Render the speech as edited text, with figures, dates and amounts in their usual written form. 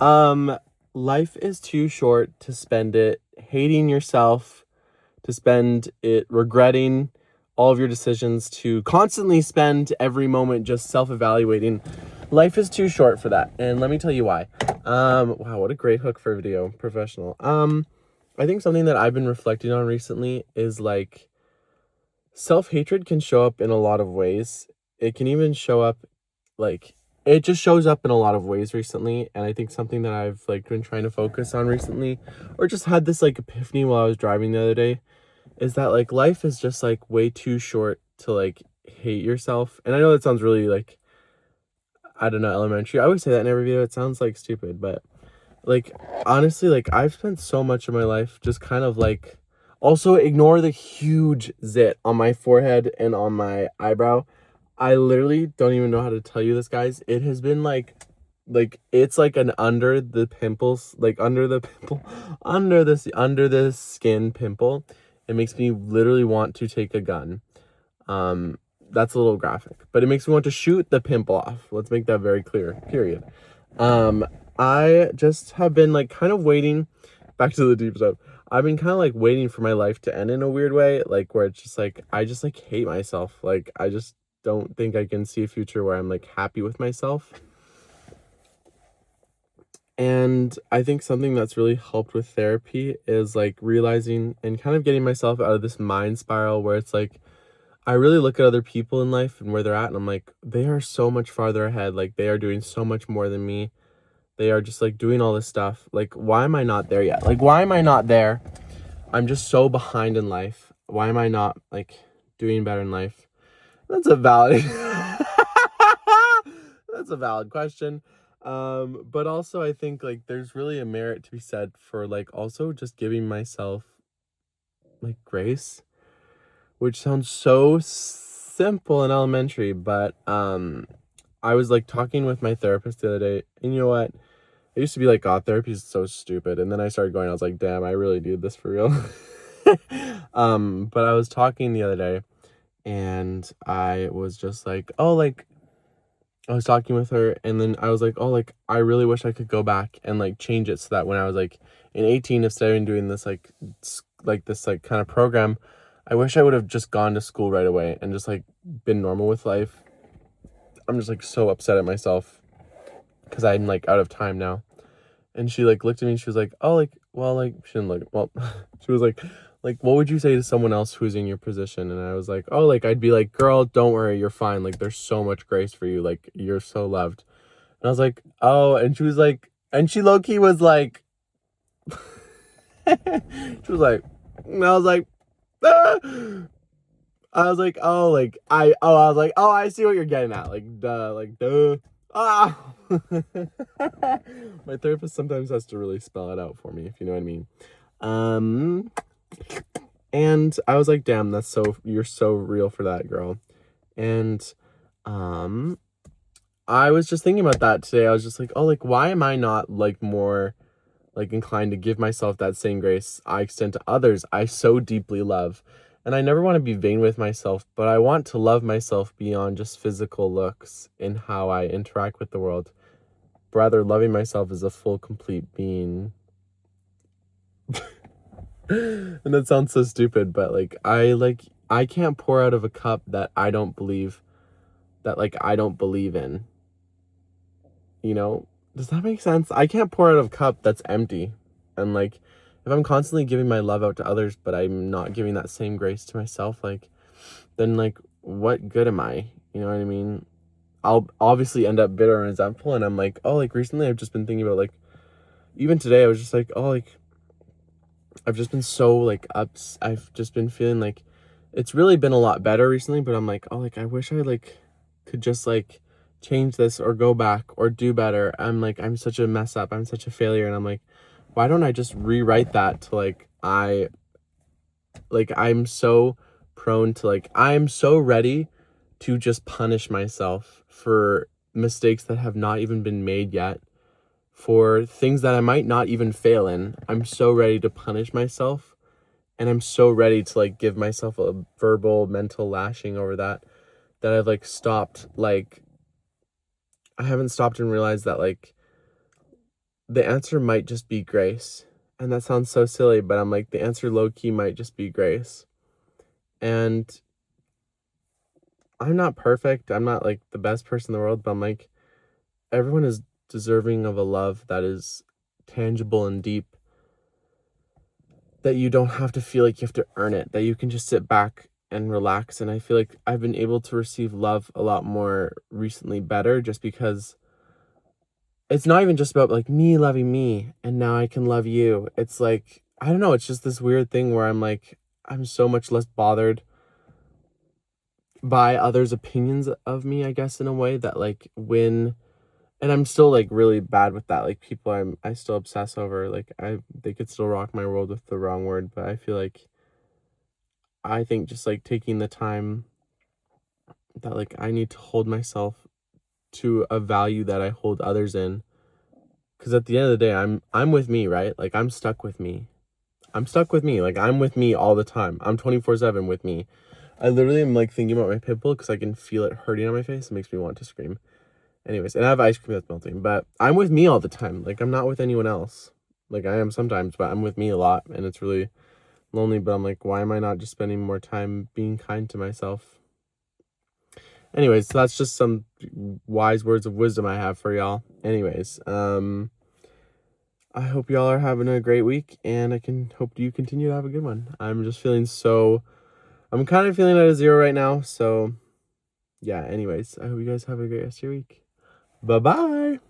Um, Life is too short to spend it hating yourself, to spend it regretting all of your decisions, to constantly spend every moment just self-evaluating. Life is too short for that, and let me tell you why. Wow, what a great hook for a video, professional. I think something that I've been reflecting on recently is like self-hatred can show up in a lot of ways. It can even show up like it just shows up in a lot of ways recently, and I think something that I've like been trying to focus on recently, or just had this like epiphany while I was driving the other day, is that like life is just like way too short to like hate yourself. And I know that sounds really like, I don't know, elementary. I always say that in every video. It sounds like stupid, but like honestly, like I've spent so much of my life just kind of like, also ignore the huge zit on my forehead and on my eyebrow. I literally don't even know how to tell you this, guys. It has been like it's like an under the pimples, like under the pimple, under the skin pimple. It makes me literally want to take a gun. Um, that's a little graphic, but it makes me want to shoot the pimple off. Let's make that very clear. Period. Um, I just have been like kind of waiting. Back to the deep stuff. I've been kind of like waiting for my life to end in a weird way, like where it's just like I just like hate myself. Like I just don't think I can see a future where I'm like happy with myself. And I think something that's really helped with therapy is like realizing and kind of getting myself out of this mind spiral where it's like I really look at other people in life and where they're at, and I'm like, they are so much farther ahead. Like they are doing so much more than me. They are just like doing all this stuff. Like, why am I not there yet? Like, why am I not there? I'm just so behind in life. Why am I not like doing better in life? That's a valid that's a valid question. But also I think like there's really a merit to be said for like also just giving myself like grace, which sounds so simple and elementary, but I was like talking with my therapist the other day, and you know what? I used to be like, God, therapy is so stupid. And then I started going, I was like, damn, I really do this for real. But I was talking the other day, and I was just like, oh, like I was talking with her, and then I was like, oh, like I really wish I could go back and like change it so that when I was like in 18, instead of doing this like this like kind of program, I wish I would have just gone to school right away and just like been normal with life. I'm just like so upset at myself because I'm like out of time now. And she like looked at me and she was like, oh, like, well, like, she didn't look, well, she was like, what would you say to someone else who's in your position? And I was like, oh, like, I'd be like, girl, don't worry, you're fine. Like, there's so much grace for you. Like, you're so loved. And I was like, oh, and she was like, and she low key was like, she was like, and I was like, ah! I was like, oh, like, I was like, oh, I see what you're getting at. Like, duh. Ah. My therapist sometimes has to really spell it out for me, if you know what I mean. Um, and I was like, damn, you're so real for that, girl. And, um, I was just thinking about that today. I was just like, oh, like, why am I not like more like inclined to give myself that same grace I extend to others I so deeply love? And I never want to be vain with myself, but I want to love myself beyond just physical looks in how I interact with the world. Rather, loving myself as a full, complete being. And that sounds so stupid, but I can't pour out of a cup that I don't believe in. You know? Does that make sense? I can't pour out of a cup that's empty. And like if I'm constantly giving my love out to others, but I'm not giving that same grace to myself, like then like what good am I? You know what I mean? I'll obviously end up bitter and resentful, and I'm like, oh, like recently I've just been thinking about like even today I was just like, oh, like I've just been so like I've just been feeling like it's really been a lot better recently, but I'm like, oh, like I wish I like could just like change this or go back or do better. I'm like, I'm such a mess up. I'm such a failure. And I'm like, why don't I just rewrite that to I'm so prone to like, I'm so ready to just punish myself for mistakes that have not even been made yet, for things that I might not even fail in. I'm so ready to punish myself, and I'm so ready to like give myself a verbal mental lashing over that I've like stopped, like I haven't stopped and realized that like the answer might just be grace. And that sounds so silly, but I'm like, the answer low key might just be grace. And I'm not perfect. I'm not like the best person in the world, but I'm like, everyone is deserving of a love that is tangible and deep, that you don't have to feel like you have to earn it, that you can just sit back and relax. And I feel like I've been able to receive love a lot more recently better, just because it's not even just about like me loving me and now I can love you. It's like, I don't know, it's just this weird thing where I'm like, I'm so much less bothered by others' opinions of me, I guess, in a way that like when, and I'm still like really bad with that. Like people I still obsess over, like they could still rock my world with the wrong word, but I feel like I think just like taking the time that like I need to hold myself to a value that I hold others in. Cause at the end of the day, I'm with me, right? Like I'm stuck with me. I'm stuck with me. Like I'm with me all the time. I'm 24/7 with me. I literally am like thinking about my pit bull because I can feel it hurting on my face. It makes me want to scream. Anyways, and I have ice cream that's melting, but I'm with me all the time. Like I'm not with anyone else. Like I am sometimes, but I'm with me a lot, and it's really lonely. But I'm like, why am I not just spending more time being kind to myself? Anyways, so that's just some wise words of wisdom I have for y'all. Anyways, I hope y'all are having a great week, and I can hope you continue to have a good one. I'm just feeling so, I'm kind of feeling at a zero right now. So yeah, anyways, I hope you guys have a great rest of your week. Bye-bye.